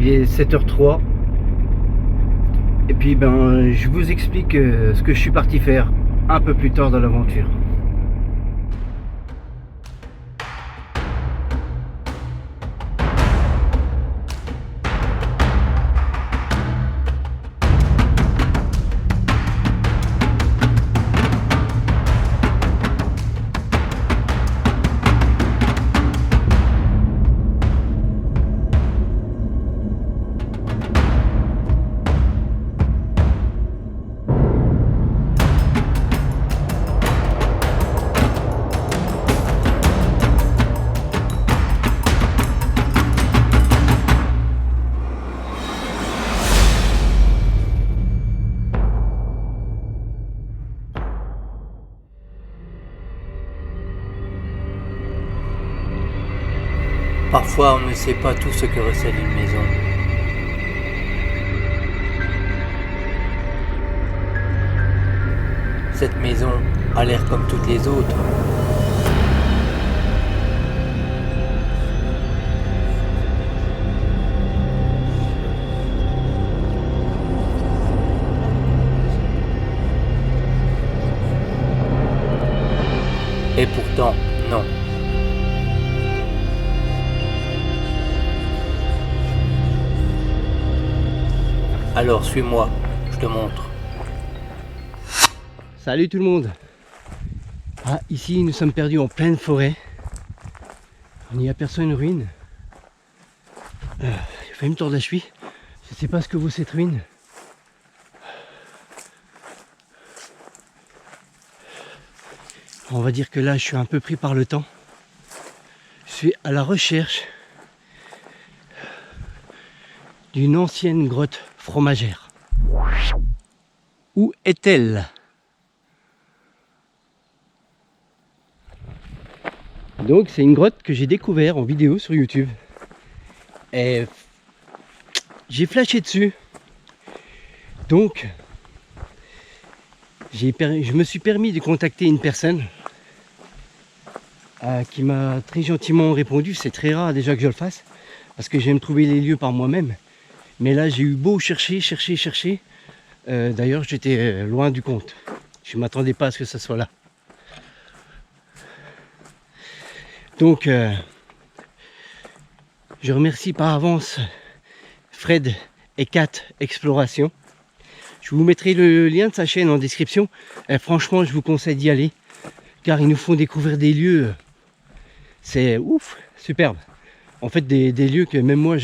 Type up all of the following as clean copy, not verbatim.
Il est 7h03. Et puis ben je vous explique ce que je suis parti faire un peu plus tard dans l'aventure. Parfois, on ne sait pas tout ce que recèle une maison. Cette maison a l'air comme toutes les autres. Et pourtant, non. Alors suis-moi, je te montre. Salut tout le monde. Ah, ici nous sommes perdus en pleine forêt. Il n'y a personne, une ruine. J'ai failli me tordre la cheville. Je ne sais pas ce que vaut cette ruine. On va dire que là je suis un peu pris par le temps. Je suis à la recherche d'une ancienne grotte fromagère. Où est-elle? Donc c'est une grotte que j'ai découvert en vidéo sur YouTube. Et j'ai flashé dessus. Donc je me suis permis de contacter une personne qui m'a très gentiment répondu. C'est très rare déjà que je le fasse, parce que j'aime trouver les lieux par moi-même. Mais là j'ai eu beau chercher. D'ailleurs j'étais loin du compte. Je ne m'attendais pas à ce que ça soit là. Donc je remercie par avance Fred et Kat Exploration. Je vous mettrai le lien de sa chaîne en description. Et franchement je vous conseille d'y aller, car ils nous font découvrir des lieux. C'est ouf, superbe. En fait des lieux que même moi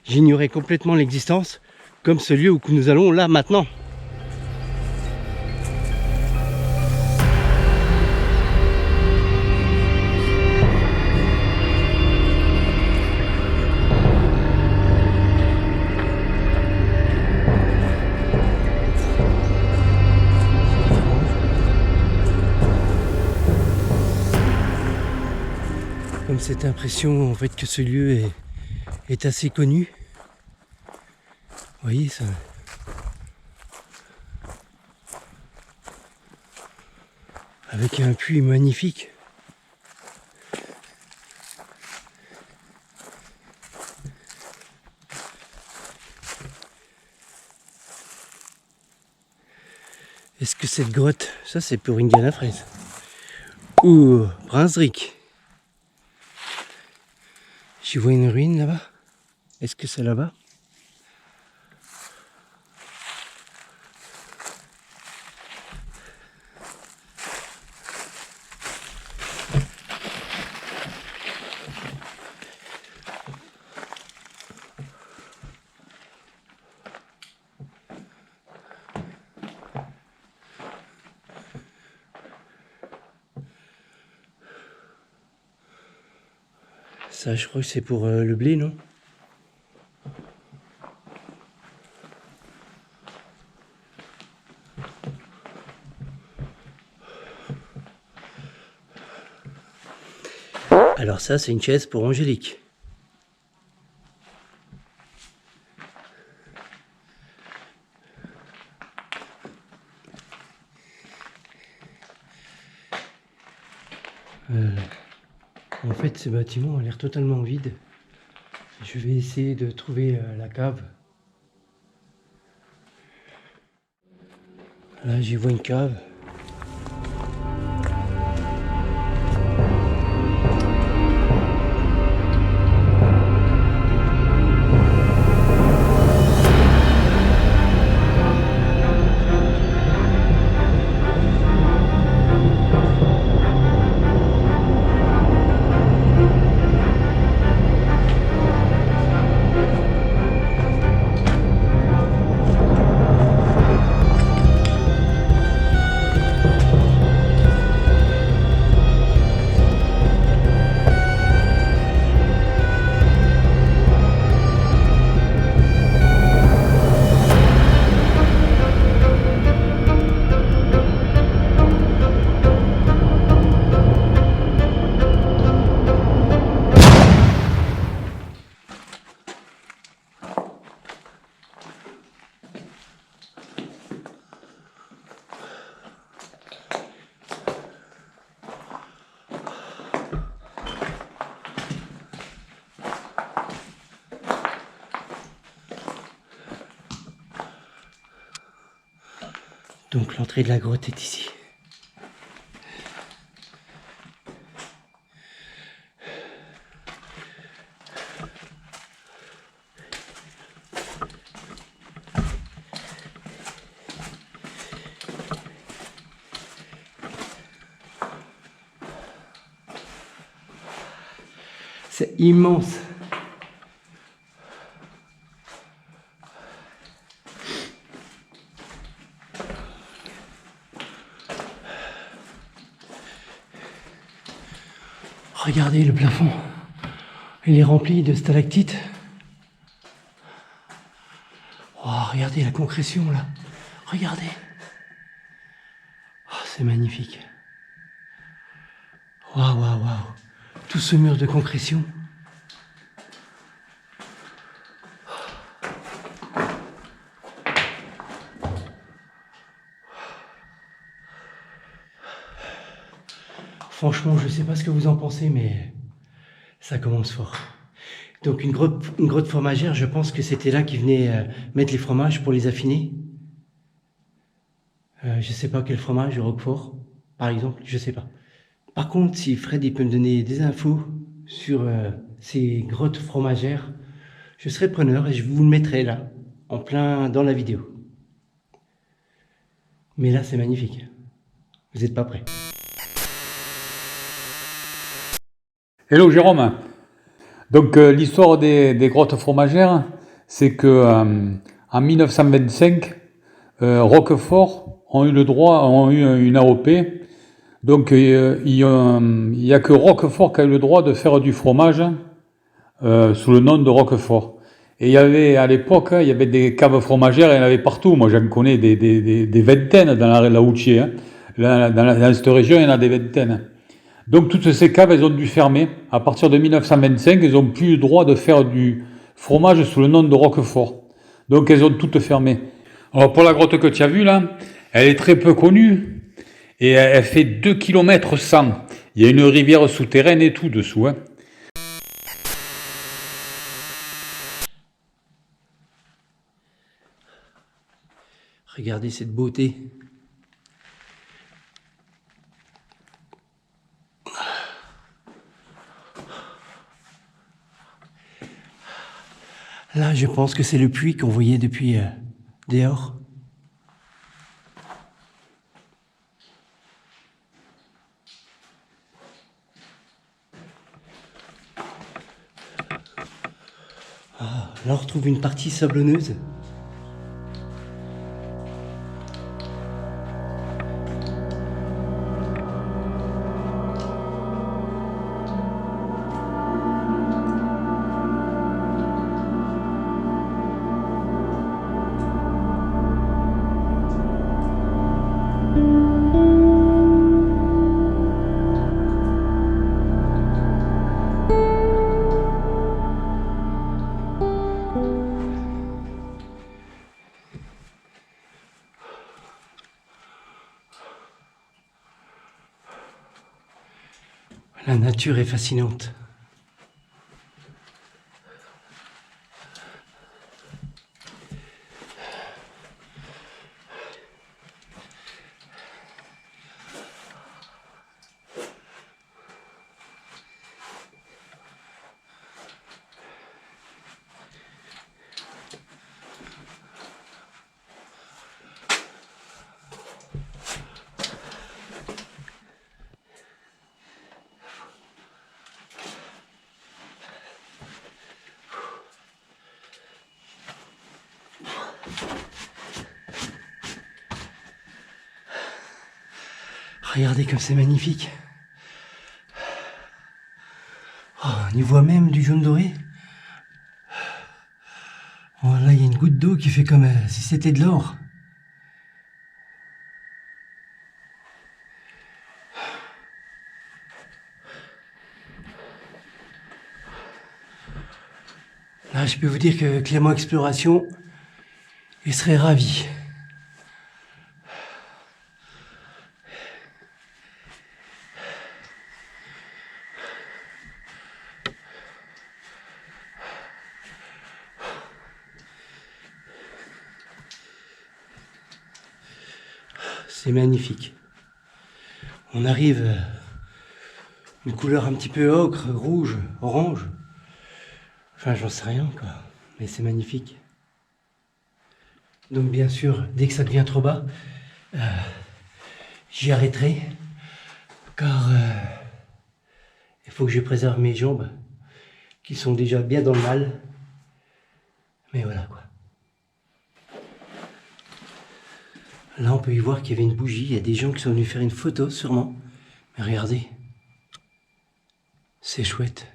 j'ignorais complètement l'existence, comme ce lieu où nous allons là maintenant. Comme cette impression en fait que ce lieu est assez connu. Vous voyez ça? Avec un puits magnifique. Est-ce que cette grotte, ça c'est pour Indiana Fraise ou Brunswick? J'y vois une ruine là-bas. Est-ce que c'est là-bas? Ça, je crois que c'est pour le blé, non? Alors ça, c'est une chaise pour Angélique. En fait, ce bâtiment a l'air totalement vide. Je vais essayer de trouver la cave. Là, j'y vois une cave. Donc l'entrée de la grotte est ici. C'est immense. Regardez le plafond. Il est rempli de stalactites. Oh, regardez la concrétion là. Regardez. Oh, c'est magnifique. Waouh, waouh, waouh. Tout ce mur de concrétion. Franchement, je ne sais pas ce que vous en pensez, mais ça commence fort. Donc une grotte fromagère, je pense que c'était là qu'ils venaient mettre les fromages pour les affiner. Je ne sais pas quel fromage, Roquefort, par exemple, je ne sais pas. Par contre, si Fred il peut me donner des infos sur ces grottes fromagères, je serai preneur et je vous le mettrai là, en plein dans la vidéo. Mais là, c'est magnifique. Vous n'êtes pas prêts. Hello Jérôme. Donc l'histoire des grottes fromagères, c'est que en 1925, Roquefort ont eu une AOP. Donc il y a que Roquefort qui a eu le droit de faire du fromage sous le nom de Roquefort. Et il y avait à l'époque, il y avait des caves fromagères, il y en avait partout. Moi j'en connais des vingtaines dans la Houtier. Hein. Dans cette région, il y en a des vingtaines. Donc toutes ces caves, elles ont dû fermer. À partir de 1925, elles n'ont plus le droit de faire du fromage sous le nom de Roquefort. Donc elles ont toutes fermé. Alors pour la grotte que tu as vue là, elle est très peu connue et elle fait 2 km 100. Il y a une rivière souterraine et tout dessous. Hein. Regardez cette beauté. Là, je pense que c'est le puits qu'on voyait depuis dehors. Ah, là, on retrouve une partie sablonneuse. La nature est fascinante. Regardez comme c'est magnifique. Oh, on y voit même du jaune doré. Oh, là, il y a une goutte d'eau qui fait comme si c'était de l'or. Là, je peux vous dire que Clément Exploration, il serait ravi. C'est magnifique. On arrive une couleur un petit peu ocre, rouge, orange. Enfin, j'en sais rien, quoi. Mais c'est magnifique. Donc, bien sûr, dès que ça devient trop bas, j'y arrêterai. Car il faut que je préserve mes jambes, qui sont déjà bien dans le mal. Mais voilà, quoi. Là, on peut y voir qu'il y avait une bougie. Il y a des gens qui sont venus faire une photo, sûrement. Mais regardez. C'est chouette.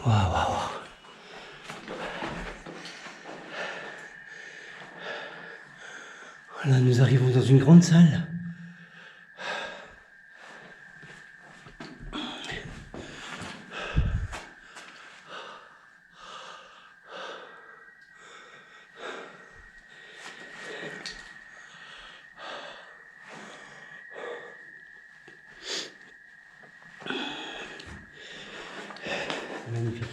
Waouh, waouh. Voilà, nous arrivons dans une grande salle. Magnifique.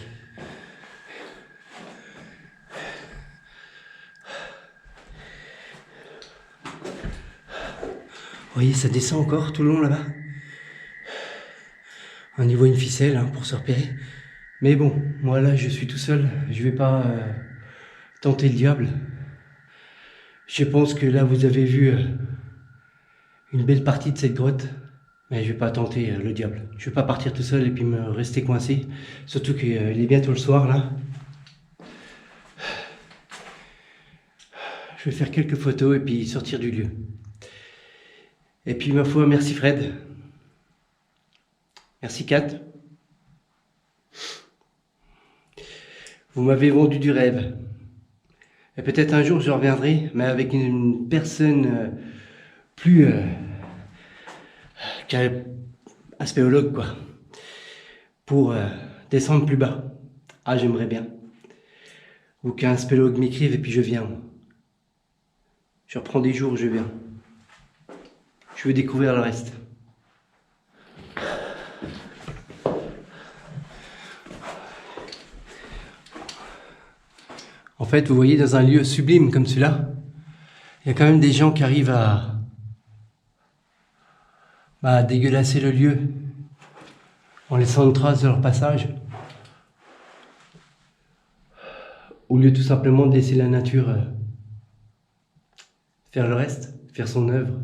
Vous voyez, ça descend encore tout le long là-bas. On y voit une ficelle pour se repérer. Mais bon, moi là, je suis tout seul. Je vais pas tenter le diable. Je pense que là, vous avez vu une belle partie de cette grotte. Mais je vais pas tenter le diable. Je vais pas partir tout seul et puis me rester coincé. Surtout qu'il est bientôt le soir là. Je vais faire quelques photos et puis sortir du lieu. Et puis ma foi, merci Fred. Merci Kat. Vous m'avez vendu du rêve. Et peut-être un jour je reviendrai, mais avec une personne plus... un spéologue, quoi. Pour descendre plus bas. Ah, j'aimerais bien. Ou qu'un spéologue m'écrive et puis je viens. Je reprends des jours, je viens. Je veux découvrir le reste. En fait, vous voyez, dans un lieu sublime comme celui-là, il y a quand même des gens qui arrivent à dégueulasser le lieu en laissant une trace de leur passage, au lieu tout simplement de laisser la nature faire le reste, faire son œuvre.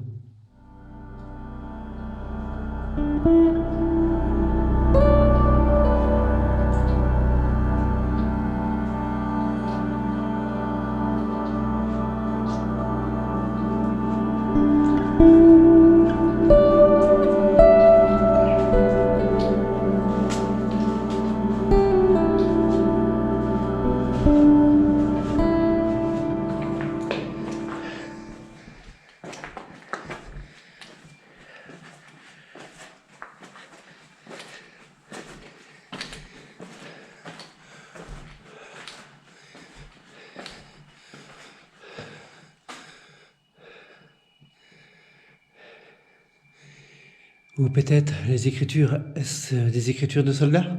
Ou peut-être les écritures, est-ce des écritures de soldats?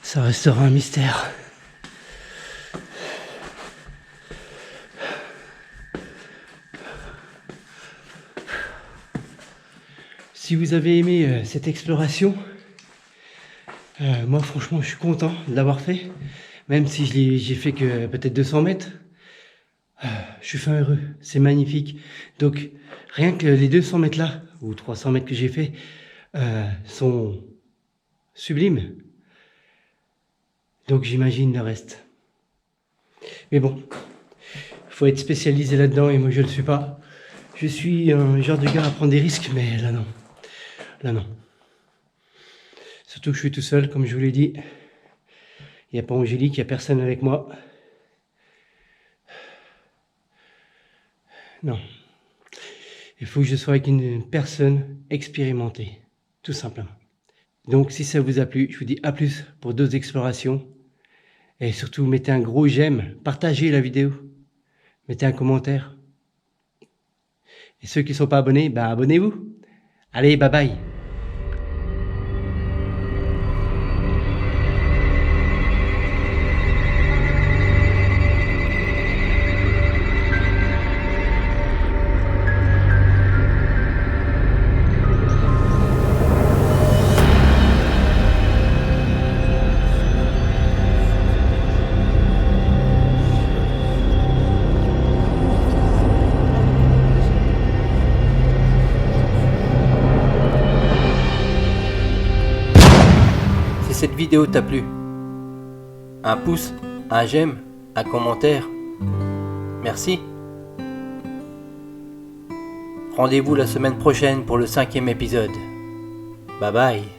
Ça restera un mystère. Si vous avez aimé cette exploration, moi franchement je suis content de l'avoir fait, même si j'ai fait que peut-être 200 mètres. Je suis fin heureux, c'est magnifique. Donc rien que les 200 mètres là, ou 300 mètres que j'ai fait, sont sublimes. Donc j'imagine le reste. Mais bon, il faut être spécialisé là-dedans et moi je ne le suis pas. Je suis un genre de gars à prendre des risques, mais là non. Là non. Surtout que je suis tout seul, comme je vous l'ai dit. Il n'y a pas Angélique, il n'y a personne avec moi. Non. Il faut que je sois avec une personne expérimentée, tout simplement. Donc si ça vous a plu, je vous dis à plus pour d'autres explorations. Et surtout, mettez un gros j'aime, partagez la vidéo, mettez un commentaire. Et ceux qui ne sont pas abonnés, bah abonnez-vous. Allez, bye bye. Si cette vidéo t'a plu, un pouce, un j'aime, un commentaire. Merci. Rendez-vous la semaine prochaine pour le 5e épisode. Bye bye.